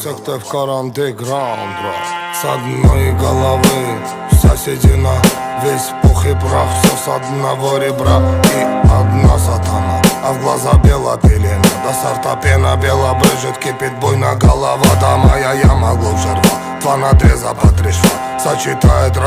секта в карандеграунд, с одной головы вся седина, весь пух и прах, все с одного ребра. И одна сатана, а в глаза бела пелена, до сорта пена бела брыжет, кипит буйно голова. Да моя яма глубже рва, два надреза по 3 шва, сочетает